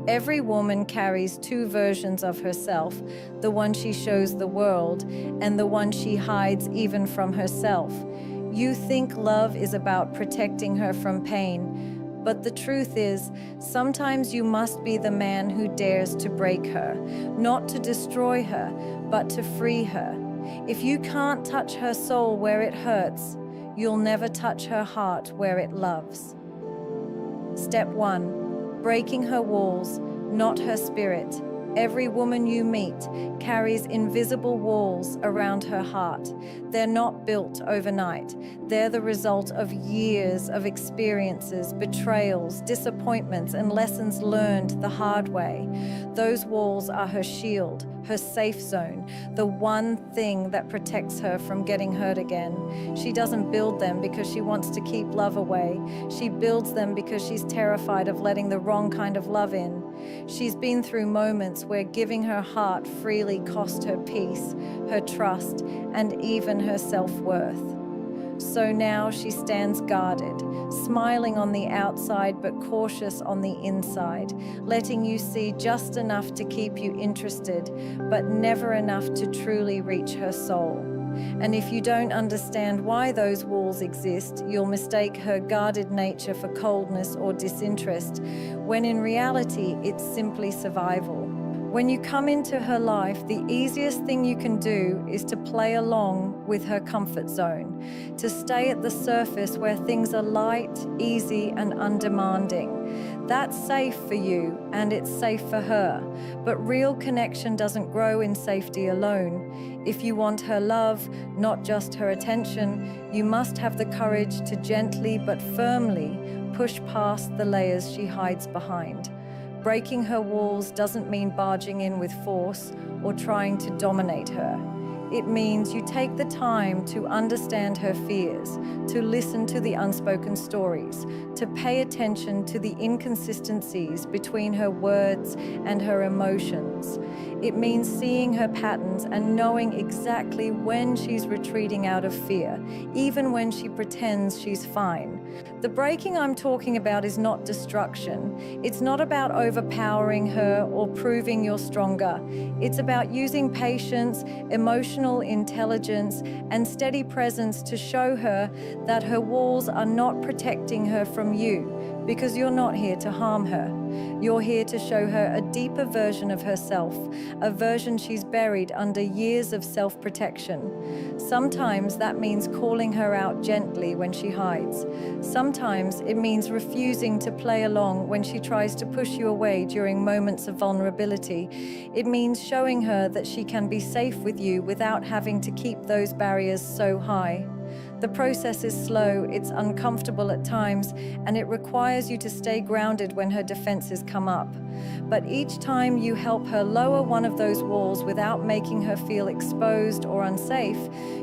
Every woman carries two versions of herself, the one she shows the world and the one she hides even from herself. You think love is about protecting her from pain, but the truth is, sometimes you must be the man who dares to break her, not to destroy her, but to free her. If you can't touch her soul where it hurts, you'll never touch her heart where it loves. Step 1. Breaking her walls, not her spirit. Every woman you meet carries invisible walls around her heart. They're not built overnight. They're the result of years of experiences, betrayals, disappointments, and lessons learned the hard way. Those walls are her shield, her safe zone, the one thing that protects her from getting hurt again. She doesn't build them because she wants to keep love away. She builds them because she's terrified of letting the wrong kind of love in. She's been through moments where giving her heart freely cost her peace, her trust, and even her self-worth. So now she stands guarded, smiling on the outside but cautious on the inside, letting you see just enough to keep you interested, but never enough to truly reach her soul. And if you don't understand why those walls exist, you'll mistake her guarded nature for coldness or disinterest, when in reality it's simply survival. When you come into her life, the easiest thing you can do is to play along with her comfort zone, to stay at the surface where things are light, easy, and undemanding. That's safe for you, and it's safe for her. But real connection doesn't grow in safety alone. If you want her love, not just her attention, you must have the courage to gently but firmly push past the layers she hides behind. Breaking her walls doesn't mean barging in with force or trying to dominate her. It means you take the time to understand her fears, to listen to the unspoken stories, to pay attention to the inconsistencies between her words and her emotions. It means seeing her patterns and knowing exactly when she's retreating out of fear, even when she pretends she's fine. The breaking I'm talking about is not destruction. It's not about overpowering her or proving you're stronger. It's about using patience, emotional intelligence, and steady presence to show her that her walls are not protecting her from you, because you're not here to harm her. You're here to show her a deeper version of herself, a version she's buried under years of self-protection. Sometimes that means calling her out gently when she hides. Sometimes it means refusing to play along when she tries to push you away during moments of vulnerability. It means showing her that she can be safe with you without having to keep those barriers so high. The process is slow, it's uncomfortable at times, and it requires you to stay grounded when her defenses come up. But each time you help her lower one of those walls without making her feel exposed or unsafe,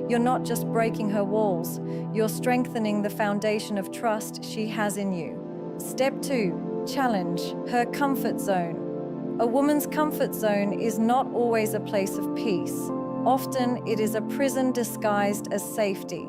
you're not just breaking her walls, you're strengthening the foundation of trust she has in you. Step 2. Challenge her comfort zone. A woman's comfort zone is not always a place of peace. Often it is a prison disguised as safety.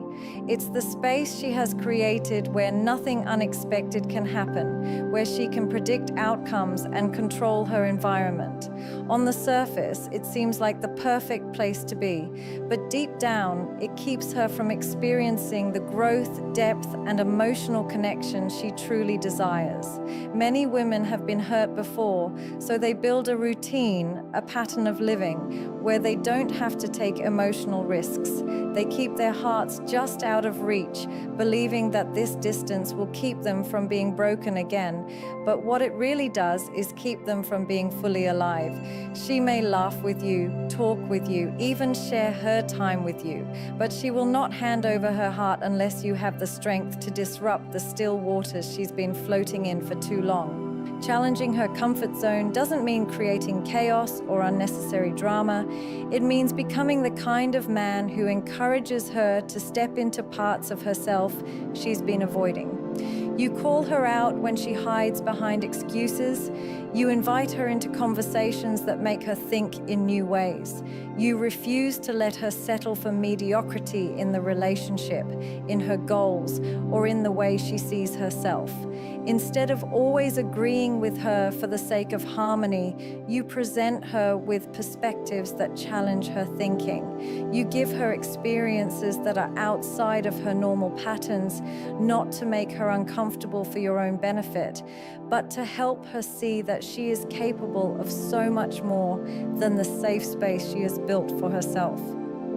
It's the space she has created where nothing unexpected can happen, where she can predict outcomes and control her environment. On the surface, it seems like the perfect place to be, but deep down, it keeps her from experiencing the growth, depth, and emotional connection she truly desires. Many women have been hurt before, so they build a routine, a pattern of living, where they don't have to take emotional risks. They keep their hearts just out of reach, believing that this distance will keep them from being broken again. But what it really does is keep them from being fully alive. She may laugh with you, talk with you, even share her time with you, but she will not hand over her heart unless you have the strength to disrupt the still waters she's been floating in for too long. Challenging her comfort zone doesn't mean creating chaos or unnecessary drama. It means becoming the kind of man who encourages her to step into parts of herself she's been avoiding. You call her out when she hides behind excuses. You invite her into conversations that make her think in new ways. You refuse to let her settle for mediocrity in the relationship, in her goals, or in the way she sees herself. Instead of always agreeing with her for the sake of harmony, you present her with perspectives that challenge her thinking. You give her experiences that are outside of her normal patterns, not to make her uncomfortable for your own benefit, but to help her see that she is capable of so much more than the safe space she has built for herself.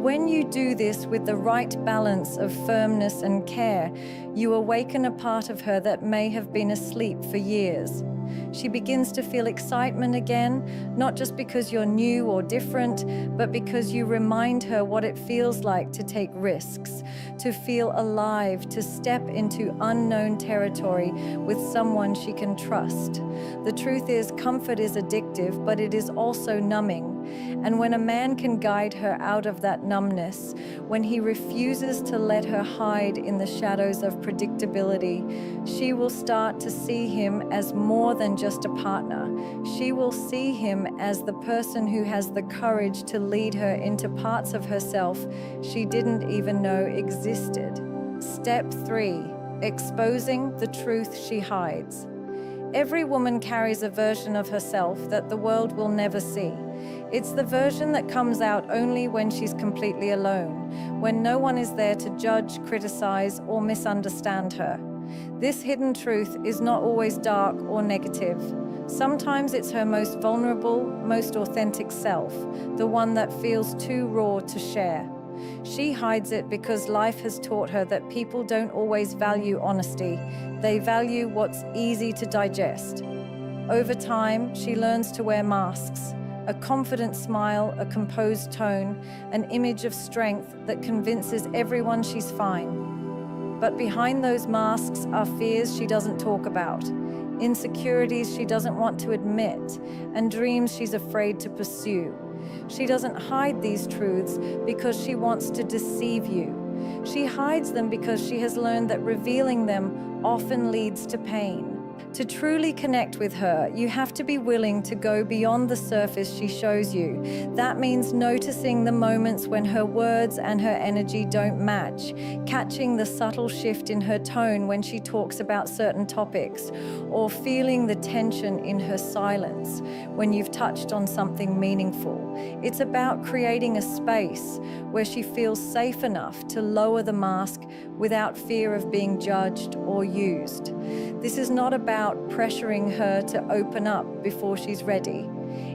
When you do this with the right balance of firmness and care, you awaken a part of her that may have been asleep for years. She begins to feel excitement again, not just because you're new or different, but because you remind her what it feels like to take risks, to feel alive, to step into unknown territory with someone she can trust. The truth is, comfort is addictive, but it is also numbing. And when a man can guide her out of that numbness, when he refuses to let her hide in the shadows of predictability, she will start to see him as more than just a partner. She will see him as the person who has the courage to lead her into parts of herself she didn't even know existed. Step 3: exposing the truth she hides. Every woman carries a version of herself that the world will never see. It's the version that comes out only when she's completely alone, when no one is there to judge, criticize, or misunderstand her. This hidden truth is not always dark or negative. Sometimes it's her most vulnerable, most authentic self, the one that feels too raw to share. She hides it because life has taught her that people don't always value honesty. They value what's easy to digest. Over time, she learns to wear masks, a confident smile, a composed tone, an image of strength that convinces everyone she's fine. But behind those masks are fears she doesn't talk about, insecurities she doesn't want to admit, and dreams she's afraid to pursue. She doesn't hide these truths because she wants to deceive you. She hides them because she has learned that revealing them often leads to pain. To truly connect with her, you have to be willing to go beyond the surface she shows you. That means noticing the moments when her words and her energy don't match, catching the subtle shift in her tone when she talks about certain topics, or feeling the tension in her silence when you've touched on something meaningful. It's about creating a space where she feels safe enough to lower the mask without fear of being judged or used. This is not about pressuring her to open up before she's ready.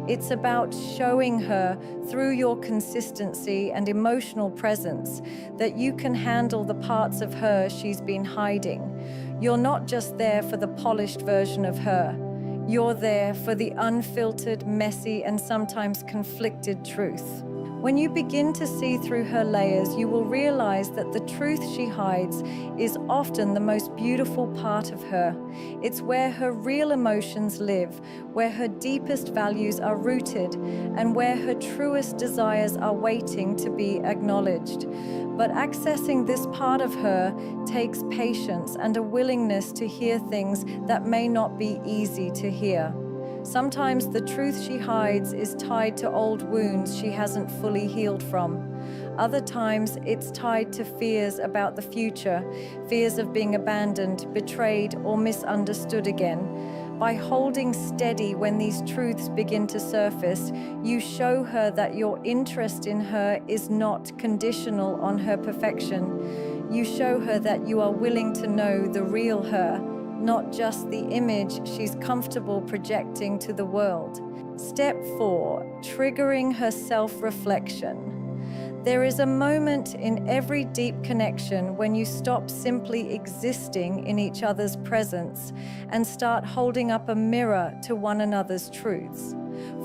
It's about showing her through your consistency and emotional presence that you can handle the parts of her she's been hiding. You're not just there for the polished version of her. You're there for the unfiltered, messy, and sometimes conflicted truth. When you begin to see through her layers, you will realize that the truth she hides is often the most beautiful part of her. It's where her real emotions live, where her deepest values are rooted, and where her truest desires are waiting to be acknowledged. But accessing this part of her takes patience and a willingness to hear things that may not be easy to hear. Sometimes the truth she hides is tied to old wounds she hasn't fully healed from. Other times it's tied to fears about the future, fears of being abandoned, betrayed, or misunderstood again. By holding steady when these truths begin to surface, you show her that your interest in her is not conditional on her perfection. You show her that you are willing to know the real her, not just the image she's comfortable projecting to the world. Step 4: triggering her self-reflection. There is a moment in every deep connection when you stop simply existing in each other's presence and start holding up a mirror to one another's truths.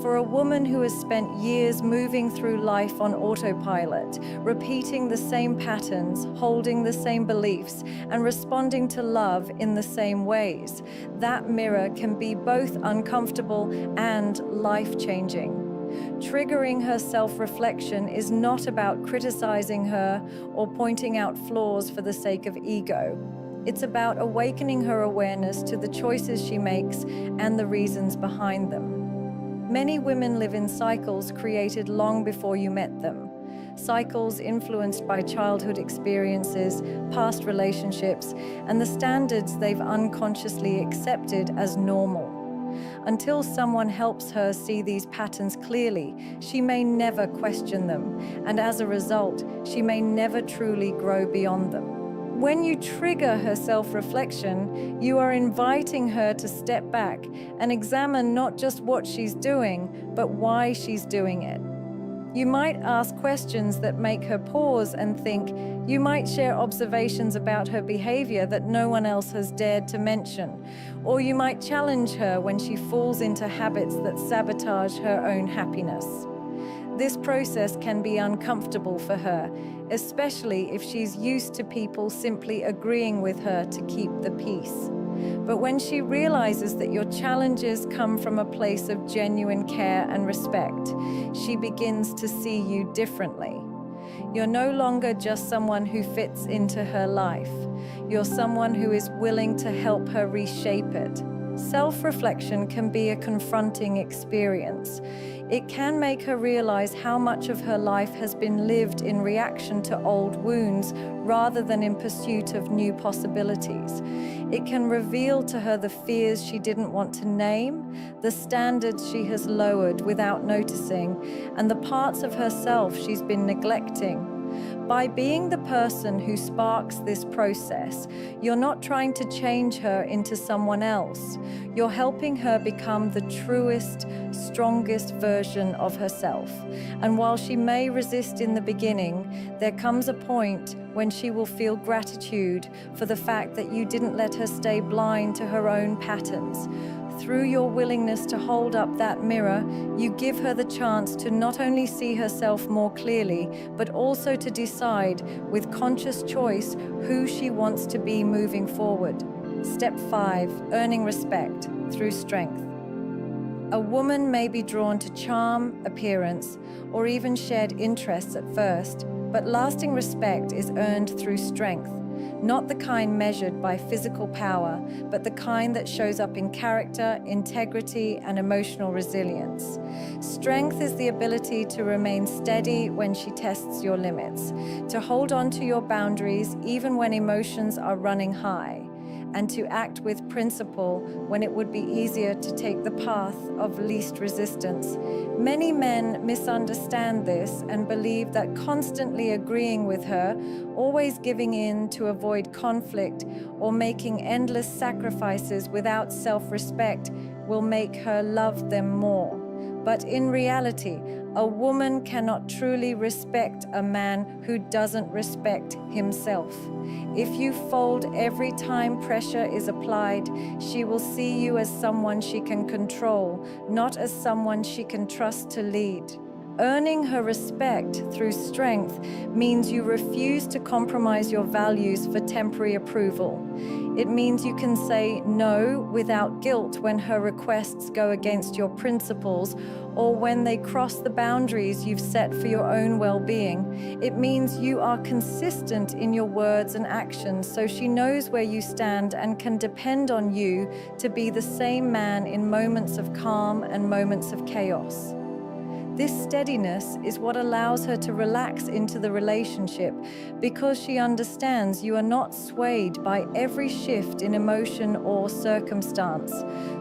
For a woman who has spent years moving through life on autopilot, repeating the same patterns, holding the same beliefs, and responding to love in the same ways, that mirror can be both uncomfortable and life-changing. Triggering her self-reflection is not about criticizing her or pointing out flaws for the sake of ego. It's about awakening her awareness to the choices she makes and the reasons behind them. Many women live in cycles created long before you met them. cycles influenced by childhood experiences, past relationships, and the standards they've unconsciously accepted as normal. Until someone helps her see these patterns clearly, she may never question them, and as a result, she may never truly grow beyond them. When you trigger her self-reflection, you are inviting her to step back and examine not just what she's doing, but why she's doing it. You might ask questions that make her pause and think. You might share observations about her behavior that no one else has dared to mention. Or you might challenge her when she falls into habits that sabotage her own happiness. This process can be uncomfortable for her, especially if she's used to people simply agreeing with her to keep the peace. But when she realizes that your challenges come from a place of genuine care and respect, she begins to see you differently. You're no longer just someone who fits into her life. You're someone who is willing to help her reshape it. Self-reflection can be a confronting experience. It can make her realize how much of her life has been lived in reaction to old wounds rather than in pursuit of new possibilities. It can reveal to her the fears she didn't want to name, the standards she has lowered without noticing, and the parts of herself she's been neglecting. By being the person who sparks this process, you're not trying to change her into someone else. You're helping her become the truest, strongest version of herself. And while she may resist in the beginning, there comes a point when she will feel gratitude for the fact that you didn't let her stay blind to her own patterns. Through your willingness to hold up that mirror, you give her the chance to not only see herself more clearly, but also to decide with conscious choice who she wants to be moving forward. Step 5, earning respect through strength. A woman may be drawn to charm, appearance, or even shared interests at first, but lasting respect is earned through strength. Not the kind measured by physical power, but the kind that shows up in character, integrity, and emotional resilience. Strength is the ability to remain steady when she tests your limits, to hold on to your boundaries even when emotions are running high, and to act with principle when it would be easier to take the path of least resistance. Many men misunderstand this and believe that constantly agreeing with her, always giving in to avoid conflict, or making endless sacrifices without self-respect will make her love them more. But in reality, a woman cannot truly respect a man who doesn't respect himself. If you fold every time pressure is applied, she will see you as someone she can control, not as someone she can trust to lead. Earning her respect through strength means you refuse to compromise your values for temporary approval. It means you can say no without guilt when her requests go against your principles or when they cross the boundaries you've set for your own well-being. It means you are consistent in your words and actions so she knows where you stand and can depend on you to be the same man in moments of calm and moments of chaos. This steadiness is what allows her to relax into the relationship because she understands you are not swayed by every shift in emotion or circumstance.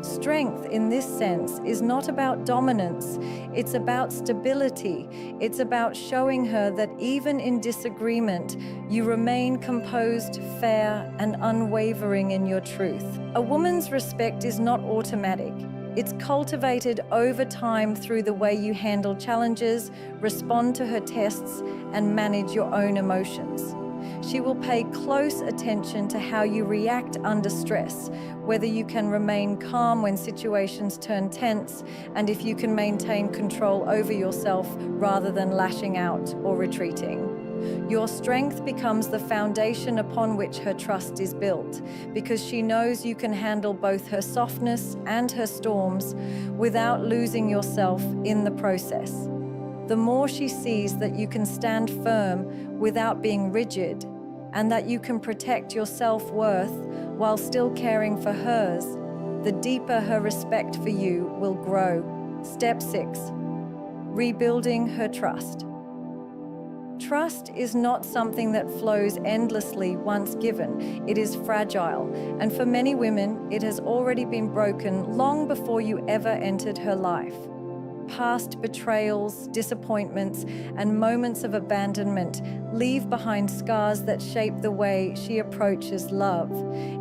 Strength in this sense is not about dominance, it's about stability. It's about showing her that even in disagreement, you remain composed, fair, and unwavering in your truth. A woman's respect is not automatic. It's cultivated over time through the way you handle challenges, respond to her tests, and manage your own emotions. She will pay close attention to how you react under stress, whether you can remain calm when situations turn tense, and if you can maintain control over yourself rather than lashing out or retreating. Your strength becomes the foundation upon which her trust is built, because she knows you can handle both her softness and her storms without losing yourself in the process. The more she sees that you can stand firm without being rigid, and that you can protect your self-worth while still caring for hers, the deeper her respect for you will grow. Step 6, rebuilding her trust. Trust is not something that flows endlessly once given. It is fragile, and for many women, it has already been broken long before you ever entered her life. Past betrayals, disappointments, and moments of abandonment leave behind scars that shape the way she approaches love.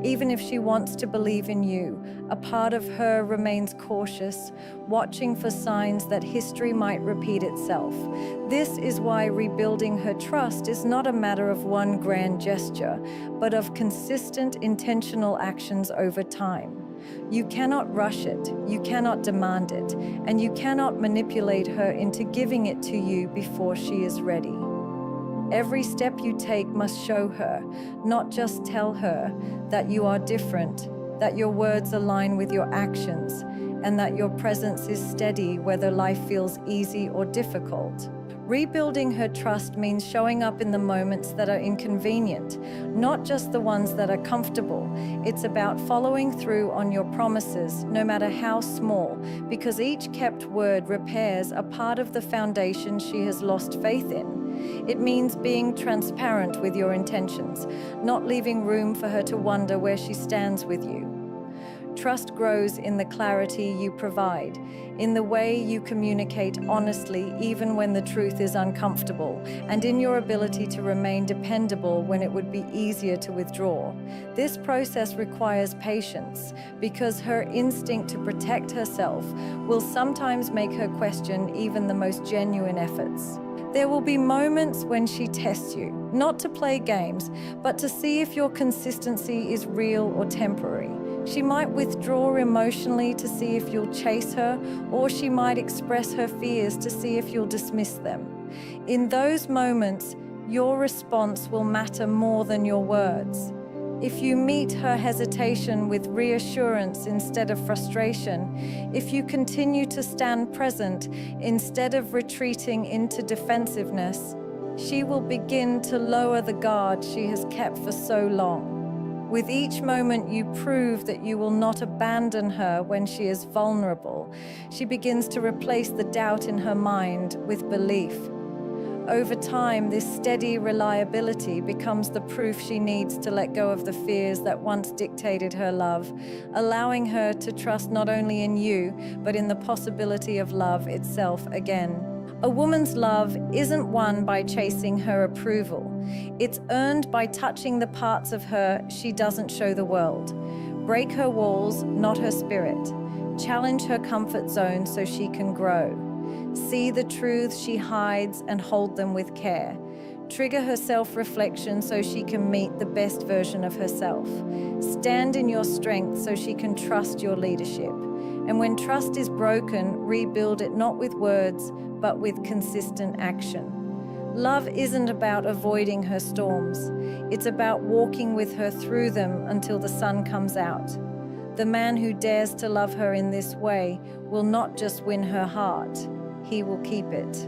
Even if she wants to believe in you, a part of her remains cautious, watching for signs that history might repeat itself. This is why rebuilding her trust is not a matter of one grand gesture, but of consistent, intentional actions over time. You cannot rush it, you cannot demand it, and you cannot manipulate her into giving it to you before she is ready. Every step you take must show her, not just tell her, that you are different, that your words align with your actions, and that your presence is steady whether life feels easy or difficult. Rebuilding her trust means showing up in the moments that are inconvenient, not just the ones that are comfortable. It's about following through on your promises, no matter how small, because each kept word repairs a part of the foundation she has lost faith in. It means being transparent with your intentions, not leaving room for her to wonder where she stands with you. Trust grows in the clarity you provide, in the way you communicate honestly even when the truth is uncomfortable, and in your ability to remain dependable when it would be easier to withdraw. This process requires patience because her instinct to protect herself will sometimes make her question even the most genuine efforts. There will be moments when she tests you, not to play games, but to see if your consistency is real or temporary. She might withdraw emotionally to see if you'll chase her, or she might express her fears to see if you'll dismiss them. In those moments, your response will matter more than your words. If you meet her hesitation with reassurance instead of frustration, if you continue to stand present instead of retreating into defensiveness, she will begin to lower the guard she has kept for so long. With each moment you prove that you will not abandon her when she is vulnerable, she begins to replace the doubt in her mind with belief. Over time, this steady reliability becomes the proof she needs to let go of the fears that once dictated her love, allowing her to trust not only in you, but in the possibility of love itself again. A woman's love isn't won by chasing her approval. It's earned by touching the parts of her she doesn't show the world. Break her walls, not her spirit. Challenge her comfort zone so she can grow. See the truths she hides and hold them with care. Trigger her self-reflection so she can meet the best version of herself. Stand in your strength so she can trust your leadership. And when trust is broken, rebuild it not with words, but with consistent action. Love isn't about avoiding her storms. It's about walking with her through them until the sun comes out. The man who dares to love her in this way will not just win her heart, he will keep it.